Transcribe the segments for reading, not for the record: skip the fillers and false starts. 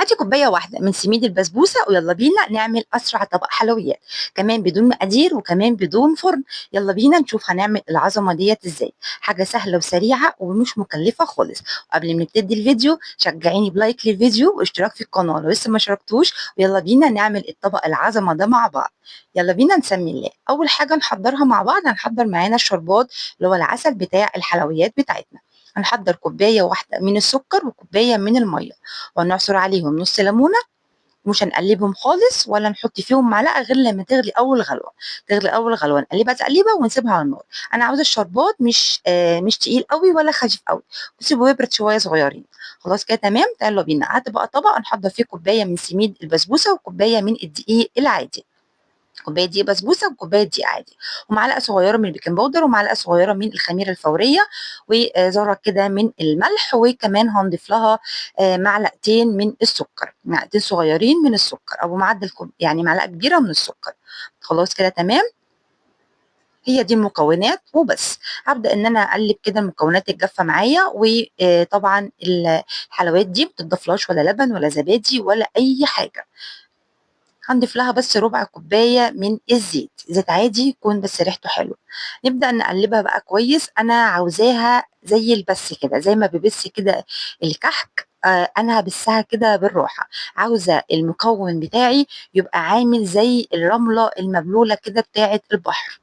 دلوقتي كوباية واحدة من سميد البسبوسة ويلا بينا نعمل أسرع طبق حلويات، كمان بدون مقادير وكمان بدون فرن. يلا بينا نشوف هنعمل العظمة ديت ازاي. حاجة سهلة وسريعة ومش مكلفة خالص. وقبل ما نبتدي الفيديو شجعيني بلايك للفيديو واشتراك في القناة لو لسه ما شاركتوش، ويلا بينا نعمل الطبق العظمة ده مع بعض. يلا بينا نسمي الله. أول حاجة نحضرها مع بعض، هنحضر معانا الشربات اللي هو العسل بتاع الحلويات بتاعتنا. هنحضر كوباية واحدة من السكر وكوباية من المية، ونعصر عليهم نص ليمونة. مش هنقلبهم خالص ولا نحط فيهم معلقه غير لما تغلي اول غلوه. تغلي اول غلوه نقلبها تقليبه ونسيبها على النار. انا عاوزه الشربات مش تقيل قوي ولا خفيف قوي، وسيبه يبرد شويه صغيرين. خلاص كده تمام. يلا بينا. هات بقى طبق نحضر فيه كوبايه من سميد البسبوسه وكوبايه من الدقيق العادي. كوبايه دقيق بسبوسه وكوبايه دقيق عادي، ومعلقه صغيره من البيكنج باودر ومعلقه صغيره من الخميره الفوريه، وذره كده من الملح، وكمان هنضيف لها معلقتين من السكر، معلقتين صغيرين من السكر او معدل يعني معلقه كبيره من السكر. خلاص كده تمام. هي دي المكونات وبس. هبدا ان انا اقلب كده المكونات الجافه معايا. وطبعا الحلويات دي ما بتضافلهاش ولا لبن ولا زبادي ولا اي حاجه. هنضيف لها بس ربع كوبايه من الزيت، زيت عادي يكون بس ريحته حلوه. نبدا نقلبها بقى كويس. انا عاوزاها زي البس كده، زي ما ببس كده الكحك. انا هبسها كده بالراحه. عاوزه المكون بتاعي يبقى عامل زي الرمله المبلوله كده بتاعه البحر،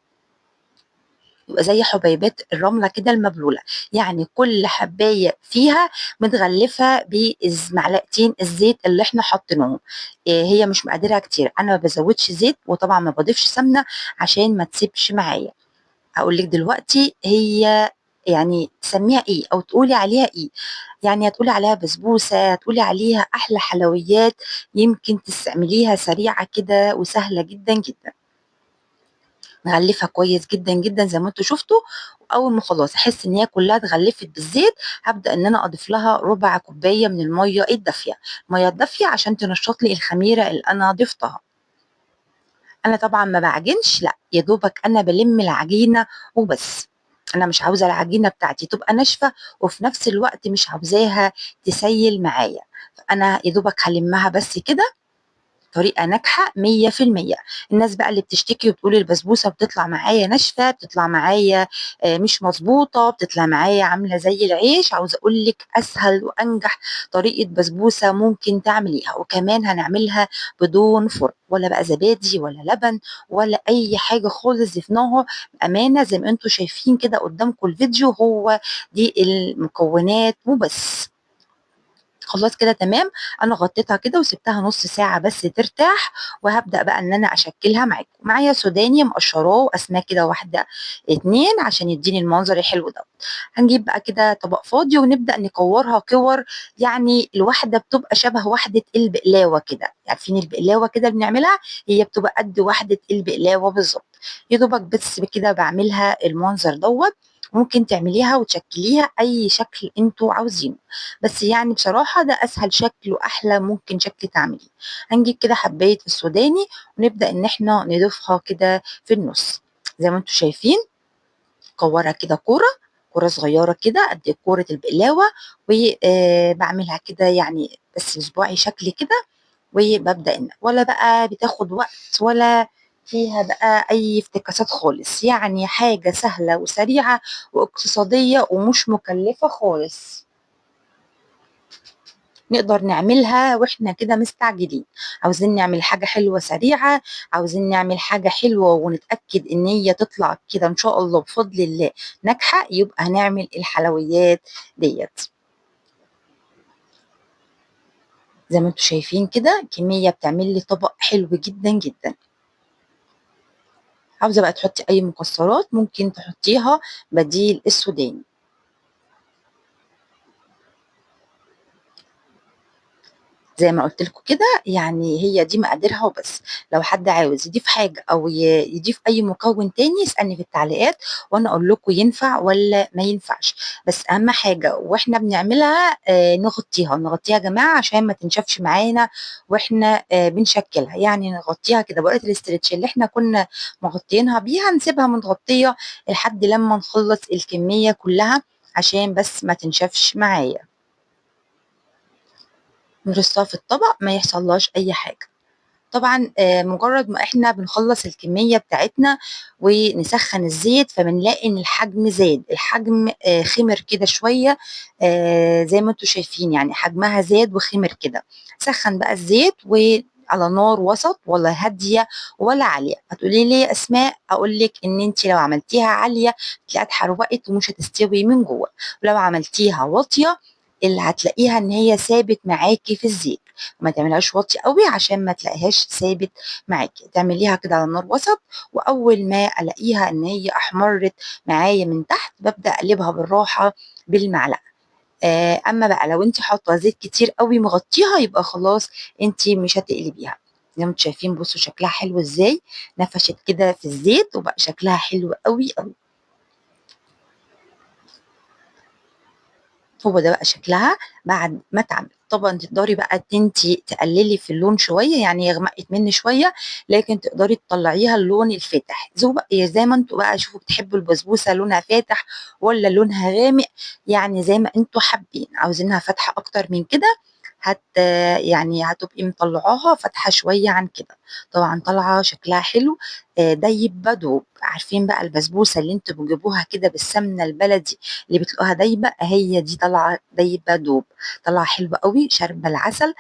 يبقى زي حبيبات الرملة كده المبلولة. يعني كل حباية فيها متغلفة بمعلقتين الزيت اللي احنا حاطينهم. هي مش مقدرها كتير، انا ما بزودش زيت وطبعا ما بضيفش سمنة عشان ما تسيبش معايا. هقول لك دلوقتي هي يعني تسميها ايه او تقولي عليها ايه. يعني هتقولي عليها بسبوسة، هتقولي عليها احلى حلويات، يمكن تستعمليها سريعة كده وسهلة جدا جدا. نغلفها كويس جدا جدا زي ما انتوا شفتوا. واول ما خلاص احس ان هي كلها اتغلفت بالزيت، هبدا ان انا اضيف لها ربع كوبايه من الميه الدافيه. الميه الدافيه عشان تنشط لي الخميره اللي انا ضفتها. انا طبعا ما بعجنش، لا يا دوبك انا بلم العجينه وبس. انا مش عاوزه العجينه بتاعتي تبقى ناشفه وفي نفس الوقت مش عاوزاها تسيل معايا. فانا يا دوبك هلمها بس كده. طريقة ناجحة 100%. الناس بقى اللي بتشتكي وتقول البسبوسة بتطلع معايا ناشفة، بتطلع معايا مش مظبوطة، بتطلع معايا عاملة زي العيش، عاوزة أقول لك أسهل وأنجح طريقة بسبوسة ممكن تعمليها. وكمان هنعملها بدون فرن ولا بقى زبادي ولا لبن ولا أي حاجة خالص. ضفناها بأمانة زي ما انتوا شايفين كده قدامكم الفيديو، هو دي المكونات وبس. خلاص كده تمام. انا غطيتها كده وسبتها نص ساعه بس ترتاح. وهبدا بقى ان انا اشكلها معاكم. معايا سوداني مقشراه وقسماه كده واحده اتنين عشان يديني المنظر الحلو ده. هنجيب بقى كده طبق فاضي ونبدا نكورها كور. يعني الواحده بتبقى شبه واحده البقلاوه كده، عارفين البقلاوه كده بنعملها، هي بتبقى قد واحده البقلاوه بالظبط. يا دوبك بس كده بعملها المنظر دوت. ممكن تعمليها وتشكليها اي شكل انتوا عاوزينه، بس يعني بصراحة ده أسهل شكل وأحلى ممكن شكل تعمليه. هنجيب كده حباية السوداني ونبدأ إن احنا نضيفها كده في النص زي ما انتوا شايفين. كورة كده كورة، كورة صغيرة كده قد كورة البقلاوة. وبعملها كده يعني بس بصباعي شكل كده. وببدأ إن ولا بقى بتاخد وقت ولا فيها بقى أي افتكاسات خالص. يعني حاجة سهلة وسريعة واقتصادية ومش مكلفة خالص. نقدر نعملها واحنا كده مستعجلين، عاوزين نعمل حاجة حلوة سريعة، عاوزين نعمل حاجة حلوة ونتأكد ان هي تطلع كده ان شاء الله بفضل الله ناجحة، يبقى هنعمل الحلويات ديت. زي ما انتوا شايفين كده كمية بتعمل لي طبق حلو جدا جدا. عاوزة بقى تحطي اي مكسرات ممكن تحطيها بديل السوداني. زي ما قلت لكم كده يعني هي دي مقاديرها وبس. لو حد عاوز يضيف حاجه او يضيف اي مكون تاني يسالني في التعليقات وانا اقول لكم ينفع ولا ما ينفعش. بس اهم حاجه واحنا بنعملها نغطيها يا جماعه عشان ما تنشفش معانا واحنا بنشكلها. يعني نغطيها كده بورقه الاسترتش اللي احنا كنا مغطيينها بيها، نسيبها متغطيه لحد لما نخلص الكميه كلها عشان بس ما تنشفش معايا. نرصها في الطبق ما يحصلهاش اي حاجه. طبعا مجرد ما احنا بنخلص الكميه بتاعتنا ونسخن الزيت، فبنلاقي ان الحجم زاد، الحجم خمر كده شويه، زي ما انتم شايفين يعني حجمها زاد وخمر كده. سخن بقى الزيت على نار وسط ولا هاديه ولا عاليه. هتقولي لي يا اسماء، اقول لك ان انت لو عملتيها عاليه تلاقيها اتحرقت ومش هتستوي من جوه، ولو عملتيها واطيه اللي هتلاقيها ان هي ثابت معاكي في الزيت. ما تعملهاش واطي قوي عشان ما تلاقيهاش ثابت معاكي، تعمليها كده على نار وسط. واول ما الاقيها ان هي احمرت معايا من تحت ببدا اقلبها بالراحه بالمعلقه. اما بقى لو انت حاطه زيت كتير قوي مغطيها يبقى خلاص انت مش هتقلبيها. زي ما انتم شايفين بصوا شكلها حلو ازاي، نفشت كده في الزيت وبقى شكلها حلو قوي قوي. هو ده بقى شكلها بعد ما اتعمل. طبعا تقدري بقى انت تقللي في اللون شويه، يعني هي غمقت مني شويه، لكن تقدري تطلعيها اللون الفاتح. زي ما انتوا بقى شوفوا بتحبوا البسبوسه لونها فاتح ولا لونها غامق، يعني زي ما انتوا حابين. عاوزينها فاتحه اكتر من كده هت يعني هتبقي مطلعاها فاتحه شويه عن كده. طبعا طالعه شكلها حلو. دايب بدوب. عارفين بقى البسبوسه اللي انتوا بتجيبوها كده بالسمنه البلدي اللي بتلاقوها دايبه، هي دي طالعه دايبه دوب، طالعه حلوه قوي شاربه العسل.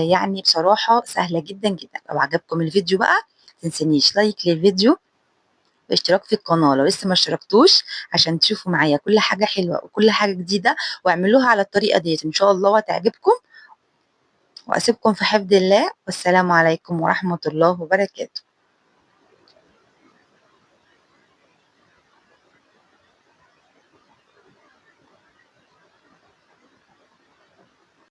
يعني بصراحه سهله جدا جدا. لو عجبكم الفيديو بقى تنسنيش لايك للفيديو واشتراك في القناه لو لسه ما اشتركتوش، عشان تشوفوا معايا كل حاجه حلوه وكل حاجه جديده، واعملوها على الطريقه ديت ان شاء الله وهتعجبكم. واسيبكم في حفظ الله، والسلام عليكم ورحمه الله وبركاته.